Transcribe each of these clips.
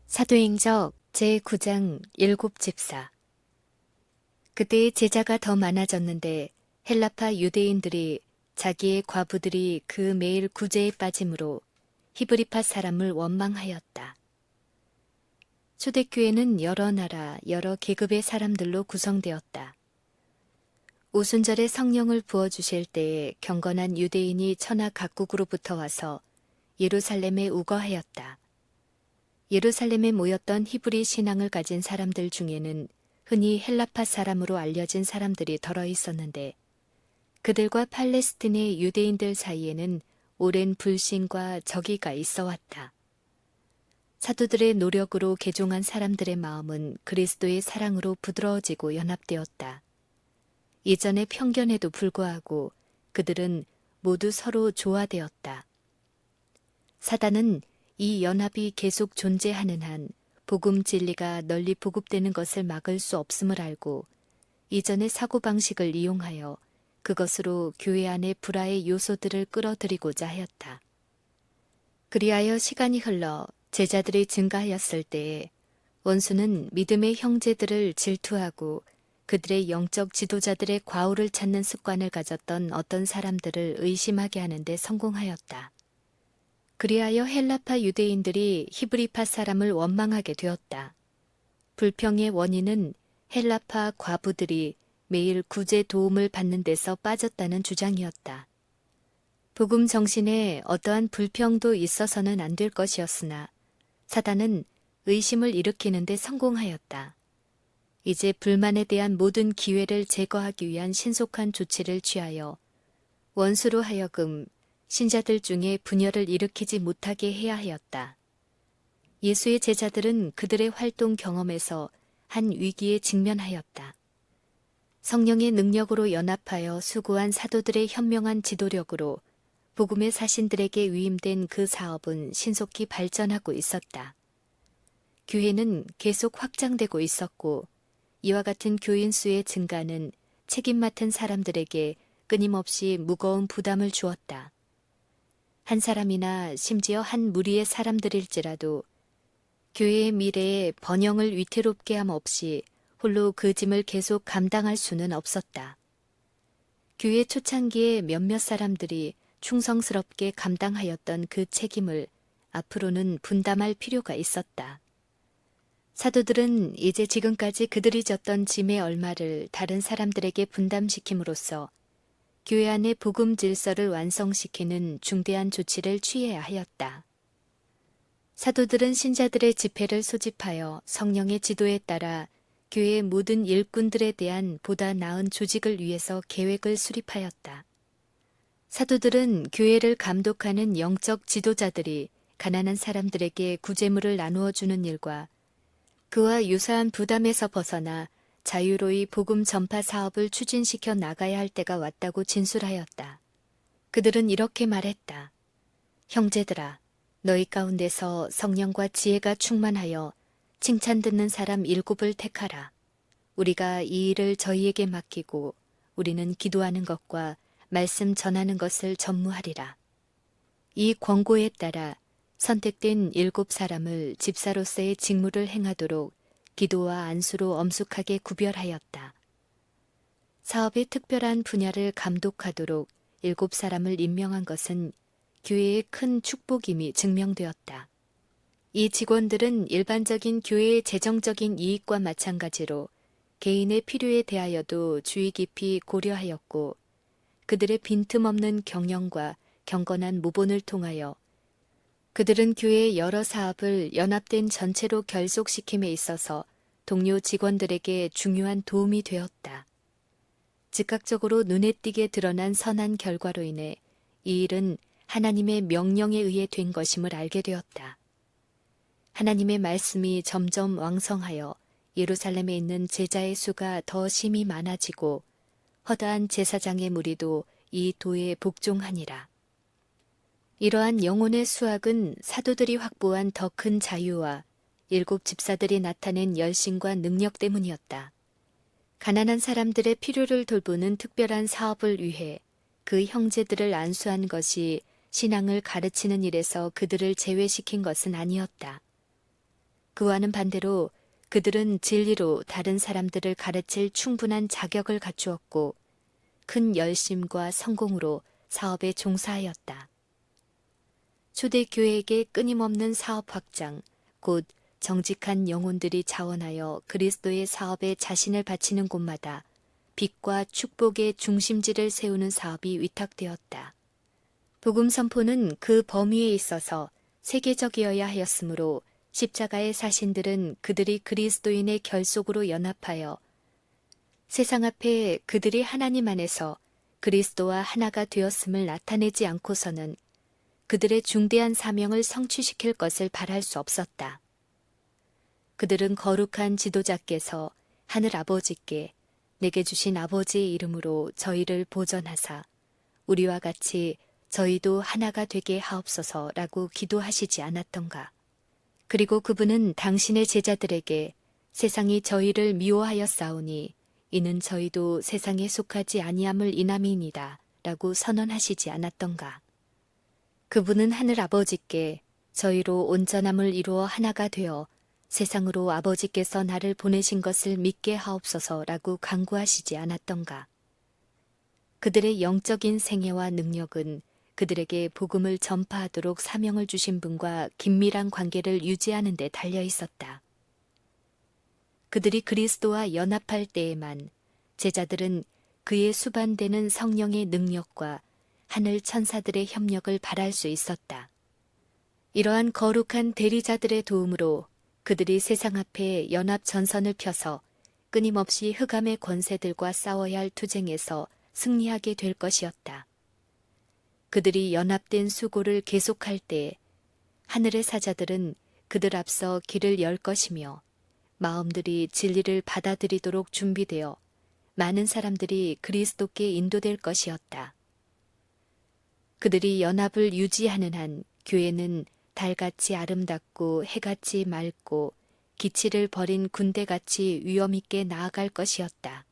사도행적 제9장 일곱 집사. 그때 제자가 더 많아졌는데 헬라파 유대인들이 자기의 과부들이 그 매일 구제에 빠짐으로 히브리파 사람을 원망하였다. 초대교회는 여러 나라, 여러 계급의 사람들로 구성되었다. 오순절에 성령을 부어주실 때에 경건한 유대인이 천하 각국으로부터 와서 예루살렘에 우거하였다. 예루살렘에 모였던 히브리 신앙을 가진 사람들 중에는 흔히 헬라파 사람으로 알려진 사람들이 덜어 있었는데 그들과 팔레스틴의 유대인들 사이에는 오랜 불신과 적의가 있어 왔다. 사도들의 노력으로 개종한 사람들의 마음은 그리스도의 사랑으로 부드러워지고 연합되었다. 이전의 편견에도 불구하고 그들은 모두 서로 조화되었다. 사단은 이 연합이 계속 존재하는 한 복음 진리가 널리 보급되는 것을 막을 수 없음을 알고 이전의 사고방식을 이용하여 그것으로 교회 안의 불화의 요소들을 끌어들이고자 하였다. 그리하여 시간이 흘러 제자들이 증가하였을 때에 원수는 믿음의 형제들을 질투하고 그들의 영적 지도자들의 과오를 찾는 습관을 가졌던 어떤 사람들을 의심하게 하는데 성공하였다. 그리하여 헬라파 유대인들이 히브리파 사람을 원망하게 되었다. 불평의 원인은 헬라파 과부들이 매일 구제 도움을 받는 데서 빠졌다는 주장이었다. 복음 정신에 어떠한 불평도 있어서는 안 될 것이었으나 사단은 의심을 일으키는 데 성공하였다. 이제 불만에 대한 모든 기회를 제거하기 위한 신속한 조치를 취하여 원수로 하여금 신자들 중에 분열을 일으키지 못하게 해야 하였다. 예수의 제자들은 그들의 활동 경험에서 한 위기에 직면하였다. 성령의 능력으로 연합하여 수고한 사도들의 현명한 지도력으로 복음의 사신들에게 위임된 그 사업은 신속히 발전하고 있었다. 교회는 계속 확장되고 있었고 이와 같은 교인 수의 증가는 책임 맡은 사람들에게 끊임없이 무거운 부담을 주었다. 한 사람이나 심지어 한 무리의 사람들일지라도 교회의 미래에 번영을 위태롭게 함 없이 홀로 그 짐을 계속 감당할 수는 없었다. 교회 초창기에 몇몇 사람들이 충성스럽게 감당하였던 그 책임을 앞으로는 분담할 필요가 있었다. 사도들은 이제 지금까지 그들이 졌던 짐의 얼마를 다른 사람들에게 분담시킴으로써 교회 안의 복음 질서를 완성시키는 중대한 조치를 취해야 하였다. 사도들은 신자들의 집회를 소집하여 성령의 지도에 따라 교회의 모든 일꾼들에 대한 보다 나은 조직을 위해서 계획을 수립하였다. 사도들은 교회를 감독하는 영적 지도자들이 가난한 사람들에게 구제물을 나누어 주는 일과 그와 유사한 부담에서 벗어나 자유로이 복음 전파 사업을 추진시켜 나가야 할 때가 왔다고 진술하였다. 그들은 이렇게 말했다. 형제들아, 너희 가운데서 성령과 지혜가 충만하여 칭찬 듣는 사람 7을 택하라. 우리가 이 일을 저희에게 맡기고 우리는 기도하는 것과 말씀 전하는 것을 전무하리라. 이 권고에 따라 선택된 7사람을 집사로서의 직무를 행하도록 기도와 안수로 엄숙하게 구별하였다. 사업의 특별한 분야를 감독하도록 7사람을 임명한 것은 교회의 큰 축복임이 증명되었다. 이 직원들은 일반적인 교회의 재정적인 이익과 마찬가지로 개인의 필요에 대하여도 주의 깊이 고려하였고 그들의 빈틈없는 경영과 경건한 모본을 통하여 그들은 교회의 여러 사업을 연합된 전체로 결속시킴에 있어서 동료 직원들에게 중요한 도움이 되었다. 즉각적으로 눈에 띄게 드러난 선한 결과로 인해 이 일은 하나님의 명령에 의해 된 것임을 알게 되었다. 하나님의 말씀이 점점 왕성하여 예루살렘에 있는 제자의 수가 더 심히 많아지고 허다한 제사장의 무리도 이 도에 복종하니라. 이러한 영혼의 수확은 사도들이 확보한 더 큰 자유와 7 집사들이 나타낸 열심과 능력 때문이었다. 가난한 사람들의 필요를 돌보는 특별한 사업을 위해 그 형제들을 안수한 것이 신앙을 가르치는 일에서 그들을 제외시킨 것은 아니었다. 그와는 반대로 그들은 진리로 다른 사람들을 가르칠 충분한 자격을 갖추었고 큰 열심과 성공으로 사업에 종사하였다. 초대교회에게 끊임없는 사업 확장, 곧 정직한 영혼들이 자원하여 그리스도의 사업에 자신을 바치는 곳마다 빛과 축복의 중심지를 세우는 사업이 위탁되었다. 복음 선포는 그 범위에 있어서 세계적이어야 하였으므로 십자가의 사신들은 그들이 그리스도인의 결속으로 연합하여 세상 앞에 그들이 하나님 안에서 그리스도와 하나가 되었음을 나타내지 않고서는 그들의 중대한 사명을 성취시킬 것을 바랄 수 없었다. 그들은 거룩한 지도자께서 하늘 아버지께 내게 주신 아버지의 이름으로 저희를 보전하사 우리와 같이 저희도 하나가 되게 하옵소서라고 기도하시지 않았던가. 그리고 그분은 당신의 제자들에게 세상이 저희를 미워하였사오니 이는 저희도 세상에 속하지 아니함을 인함이니이다 라고 선언하시지 않았던가. 그분은 하늘 아버지께 저희로 온전함을 이루어 하나가 되어 세상으로 아버지께서 나를 보내신 것을 믿게 하옵소서라고 간구하시지 않았던가. 그들의 영적인 생애와 능력은 그들에게 복음을 전파하도록 사명을 주신 분과 긴밀한 관계를 유지하는 데 달려 있었다. 그들이 그리스도와 연합할 때에만 제자들은 그의 수반되는 성령의 능력과 하늘 천사들의 협력을 바랄 수 있었다. 이러한 거룩한 대리자들의 도움으로 그들이 세상 앞에 연합 전선을 펴서 끊임없이 흑암의 권세들과 싸워야 할 투쟁에서 승리하게 될 것이었다. 그들이 연합된 수고를 계속할 때 하늘의 사자들은 그들 앞서 길을 열 것이며 마음들이 진리를 받아들이도록 준비되어 많은 사람들이 그리스도께 인도될 것이었다. 그들이 연합을 유지하는 한 교회는 달같이 아름답고 해같이 맑고 기치를 버린 군대같이 위엄있게 나아갈 것이었다.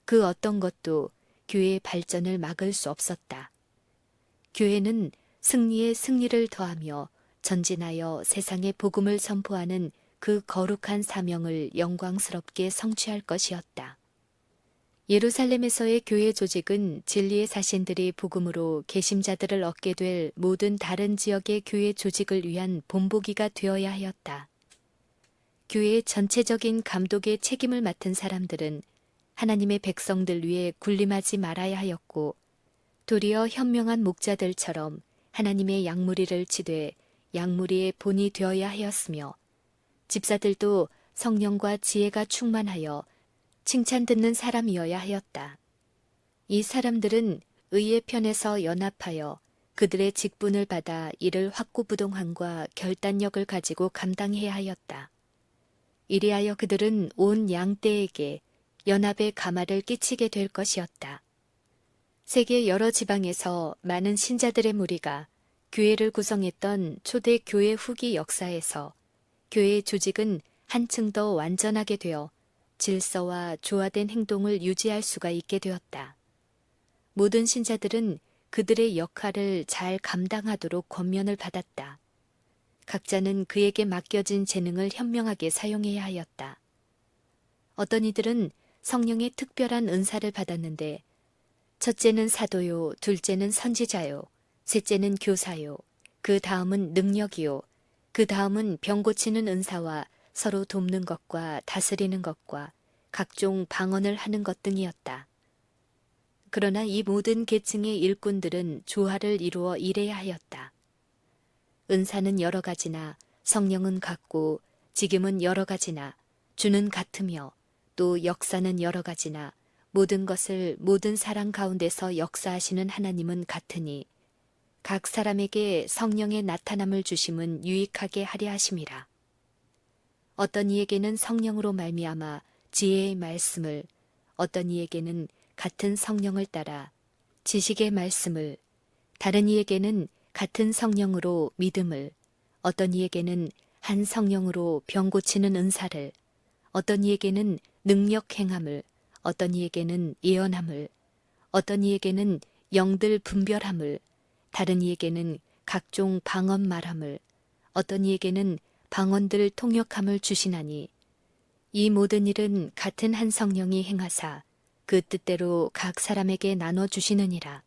그 어떤 것도 교회의 발전을 막을 수 없었다. 교회는 승리에 승리를 더하며 전진하여 세상에 복음을 선포하는 그 거룩한 사명을 영광스럽게 성취할 것이었다. 예루살렘에서의 교회 조직은 진리의 사신들이 복음으로 계심자들을 얻게 될 모든 다른 지역의 교회 조직을 위한 본보기가 되어야 하였다. 교회의 전체적인 감독의 책임을 맡은 사람들은 하나님의 백성들 위해 군림하지 말아야 하였고 도리어 현명한 목자들처럼 하나님의 양무리를 치되 양무리의 본이 되어야 하였으며 집사들도 성령과 지혜가 충만하여 칭찬 듣는 사람이어야 하였다. 이 사람들은 의의 편에서 연합하여 그들의 직분을 받아 이를 확고부동함과 결단력을 가지고 감당해야 하였다. 이리하여 그들은 온 양떼에게 연합의 가마를 끼치게 될 것이었다. 세계 여러 지방에서 많은 신자들의 무리가 교회를 구성했던 초대 교회 후기 역사에서 교회의 조직은 한층 더 완전하게 되어 질서와 조화된 행동을 유지할 수가 있게 되었다. 모든 신자들은 그들의 역할을 잘 감당하도록 권면을 받았다. 각자는 그에게 맡겨진 재능을 현명하게 사용해야 하였다. 어떤 이들은 성령의 특별한 은사를 받았는데 첫째는 사도요, 둘째는 선지자요, 셋째는 교사요, 그 다음은 능력이요, 그 다음은 병 고치는 은사와 서로 돕는 것과 다스리는 것과 각종 방언을 하는 것 등이었다. 그러나 이 모든 계층의 일꾼들은 조화를 이루어 일해야 하였다. 은사는 여러 가지나 성령은 같고 직임은 여러 가지나 주는 같으며 또 역사는 여러 가지나 모든 것을 모든 사람 가운데서 역사하시는 하나님은 같으니 각 사람에게 성령의 나타남을 주심은 유익하게 하려 하심이라. 어떤 이에게는 성령으로 말미암아 지혜의 말씀을, 어떤 이에게는 같은 성령을 따라 지식의 말씀을, 다른 이에게는 같은 성령으로 믿음을, 어떤 이에게는 한 성령으로 병 고치는 은사를, 어떤 이에게는 능력 행함을, 어떤 이에게는 예언함을, 어떤 이에게는 영들 분별함을, 다른 이에게는 각종 방언 말함을, 어떤 이에게는 방언들 통역함을 주시나니 이 모든 일은 같은 한 성령이 행하사 그 뜻대로 각 사람에게 나눠 주시느니라.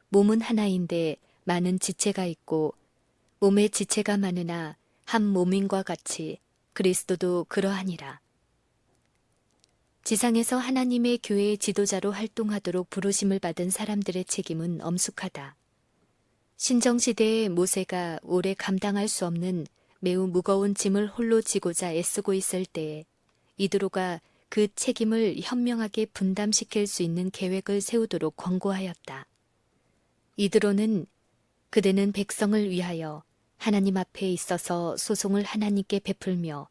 몸은 하나인데 많은 지체가 있고 몸의 지체가 많으나 한 몸인과 같이 그리스도도 그러하니라. 지상에서 하나님의 교회의 지도자로 활동하도록 부르심을 받은 사람들의 책임은 엄숙하다. 신정시대의 모세가 오래 감당할 수 없는 매우 무거운 짐을 홀로 지고자 애쓰고 있을 때에 이드로가 그 책임을 현명하게 분담시킬 수 있는 계획을 세우도록 권고하였다. 이드로는 그대는 백성을 위하여 하나님 앞에 있어서 소송을 하나님께 베풀며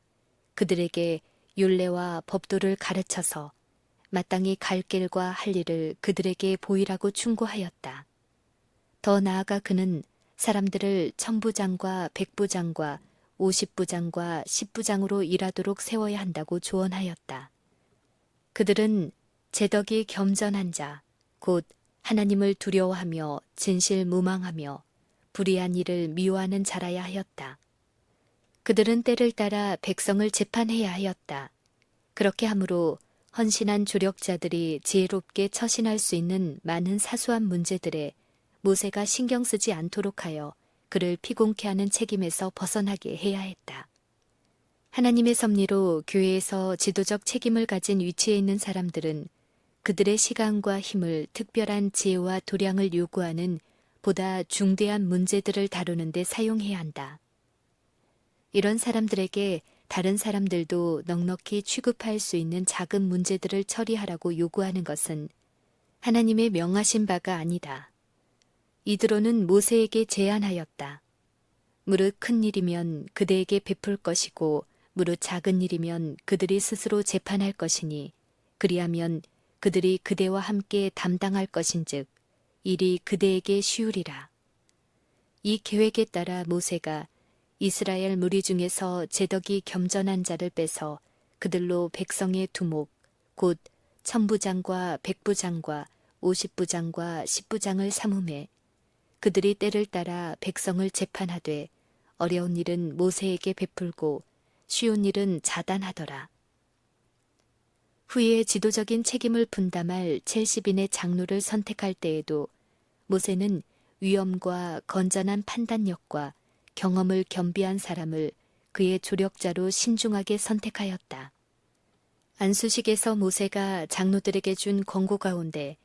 그들에게 율례와 법도를 가르쳐서 마땅히 갈 길과 할 일을 그들에게 보이라고 충고하였다. 더 나아가 그는 사람들을 천부장과 백부장과 50부장과 10부장으로 일하도록 세워야 한다고 조언하였다. 그들은 제덕이 겸전한 자, 곧 하나님을 두려워하며 진실무망하며 불의한 일을 미워하는 자라야 하였다. 그들은 때를 따라 백성을 재판해야 하였다. 그렇게 함으로 헌신한 조력자들이 지혜롭게 처신할 수 있는 많은 사소한 문제들에 모세가 신경 쓰지 않도록 하여 그를 피곤케 하는 책임에서 벗어나게 해야 했다. 하나님의 섭리로 교회에서 지도적 책임을 가진 위치에 있는 사람들은 그들의 시간과 힘을 특별한 지혜와 도량을 요구하는 보다 중대한 문제들을 다루는 데 사용해야 한다. 이런 사람들에게 다른 사람들도 넉넉히 취급할 수 있는 작은 문제들을 처리하라고 요구하는 것은 하나님의 명하신 바가 아니다. 이드로는 모세에게 제안하였다. 무릇 큰 일이면 그대에게 베풀 것이고 무릇 작은 일이면 그들이 스스로 재판할 것이니 그리하면 그들이 그대와 함께 담당할 것인즉 일이 그대에게 쉬우리라. 이 계획에 따라 모세가 이스라엘 무리 중에서 제덕이 겸전한 자를 빼서 그들로 백성의 두목, 곧 천부장과 백부장과 50부장과 10부장을 삼음해 그들이 때를 따라 백성을 재판하되 어려운 일은 모세에게 베풀고 쉬운 일은 자단하더라. 후에 지도적인 책임을 분담할 70인의 장로를 선택할 때에도 모세는 위엄과 건전한 판단력과 경험을 겸비한 사람을 그의 조력자로 신중하게 선택하였다. 안수식에서 모세가 장로들에게 준 권고 가운데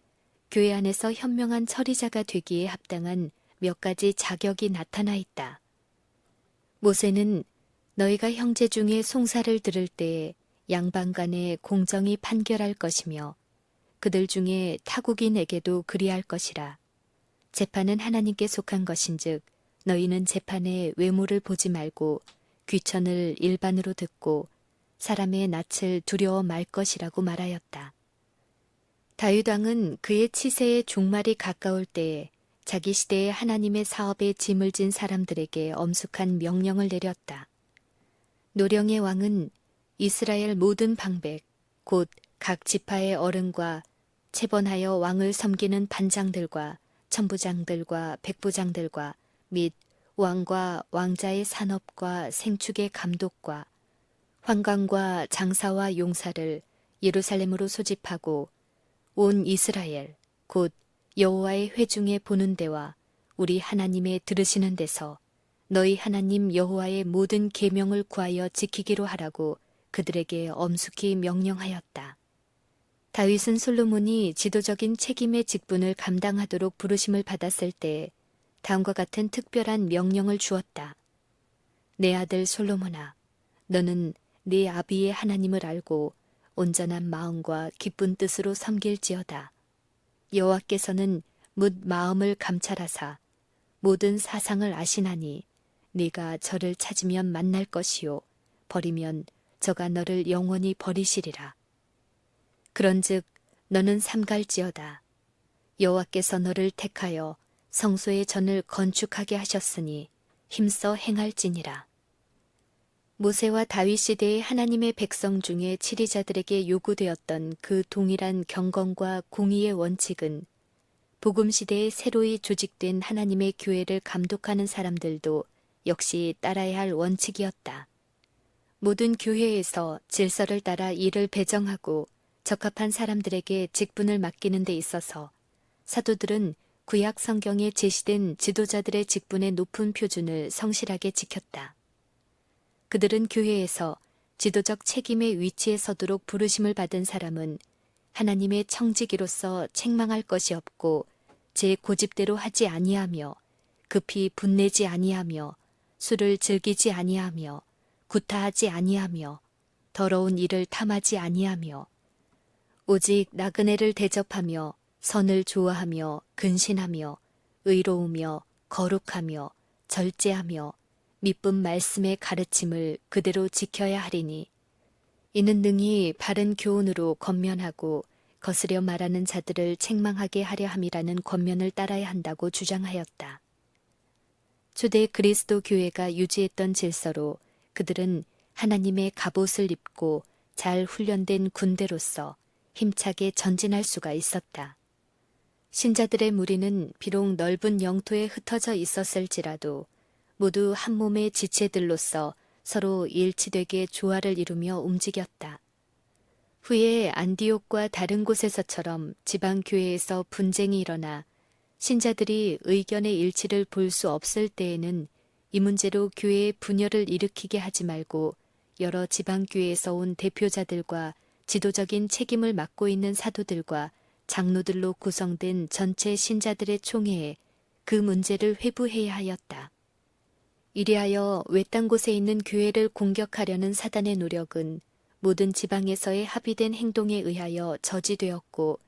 교회 안에서 현명한 처리자가 되기에 합당한 몇 가지 자격이 나타나 있다. 모세는 너희가 형제 중에 송사를 들을 때에 양방 간에 공정히 판결할 것이며 그들 중에 타국인에게도 그리할 것이라. 재판은 하나님께 속한 것인즉 너희는 재판에 외모를 보지 말고 귀천을 일반으로 듣고 사람의 낯을 두려워 말 것이라고 말하였다. 다윗 왕은 그의 치세의 종말이 가까울 때에 자기 시대의 하나님의 사업에 짐을 진 사람들에게 엄숙한 명령을 내렸다. 노령의 왕은 이스라엘 모든 방백, 곧 각 지파의 어른과 체번하여 왕을 섬기는 반장들과 천부장들과 백부장들과 및 왕과 왕자의 산업과 생축의 감독과 환관과 장사와 용사를 예루살렘으로 소집하고 온 이스라엘 곧 여호와의 회중에 보는 데와 우리 하나님의 들으시는 데서 너희 하나님 여호와의 모든 계명을 구하여 지키기로 하라고 그들에게 엄숙히 명령하였다. 다윗은 솔로몬이 지도적인 책임의 직분을 감당하도록 부르심을 받았을 때 다음과 같은 특별한 명령을 주었다. 내 아들 솔로몬아, 너는 네 아비의 하나님을 알고 온전한 마음과 기쁜 뜻으로 섬길지어다. 여호와께서는 뭇 마음을 감찰하사 모든 사상을 아시나니 네가 저를 찾으면 만날 것이요 버리면 저가 너를 영원히 버리시리라. 그런즉 너는 삼갈지어다. 여호와께서 너를 택하여 성소의 전을 건축하게 하셨으니 힘써 행할지니라. 모세와 다윗 시대의 하나님의 백성 중에 치리자들에게 요구되었던 그 동일한 경건과 공의의 원칙은 복음 시대에 새로이 조직된 하나님의 교회를 감독하는 사람들도 역시 따라야 할 원칙이었다. 모든 교회에서 질서를 따라 일을 배정하고 적합한 사람들에게 직분을 맡기는 데 있어서 사도들은 구약 성경에 제시된 지도자들의 직분의 높은 표준을 성실하게 지켰다. 그들은 교회에서 지도적 책임의 위치에 서도록 부르심을 받은 사람은 하나님의 청지기로서 책망할 것이 없고 제 고집대로 하지 아니하며 급히 분내지 아니하며 술을 즐기지 아니하며 구타하지 아니하며 더러운 일을 탐하지 아니하며 오직 나그네를 대접하며 선을 좋아하며 근신하며 의로우며 거룩하며 절제하며 미쁜 말씀의 가르침을 그대로 지켜야 하리니 이는 능히 바른 교훈으로 권면하고 거스려 말하는 자들을 책망하게 하려 함이라는 권면을 따라야 한다고 주장하였다. 초대 그리스도 교회가 유지했던 질서로 그들은 하나님의 갑옷을 입고 잘 훈련된 군대로서 힘차게 전진할 수가 있었다. 신자들의 무리는 비록 넓은 영토에 흩어져 있었을지라도 모두 한 몸의 지체들로서 서로 일치되게 조화를 이루며 움직였다. 후에 안디옥과 다른 곳에서처럼 지방교회에서 분쟁이 일어나 신자들이 의견의 일치를 볼 수 없을 때에는 이 문제로 교회의 분열을 일으키게 하지 말고 여러 지방교회에서 온 대표자들과 지도적인 책임을 맡고 있는 사도들과 장로들로 구성된 전체 신자들의 총회에 그 문제를 회부해야 하였다. 이리하여 외딴 곳에 있는 교회를 공격하려는 사단의 노력은 모든 지방에서의 합의된 행동에 의하여 저지되었고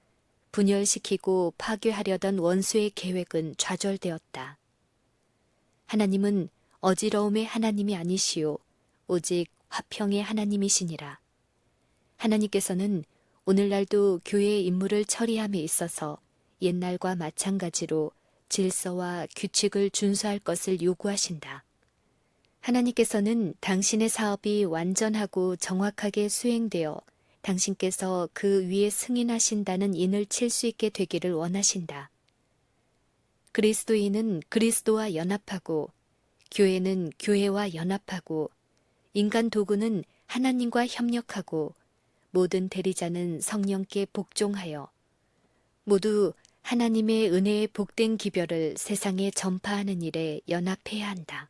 분열시키고 파괴하려던 원수의 계획은 좌절되었다. 하나님은 어지러움의 하나님이 아니시오 오직 화평의 하나님이시니라. 하나님께서는 오늘날도 교회의 임무를 처리함에 있어서 옛날과 마찬가지로 질서와 규칙을 준수할 것을 요구하신다. 하나님께서는 당신의 사업이 완전하고 정확하게 수행되어 당신께서 그 위에 승인하신다는 인을 칠 수 있게 되기를 원하신다. 그리스도인은 그리스도와 연합하고 교회는 교회와 연합하고 인간 도구는 하나님과 협력하고 모든 대리자는 성령께 복종하여 모두 하나님의 은혜의 복된 기별을 세상에 전파하는 일에 연합해야 한다.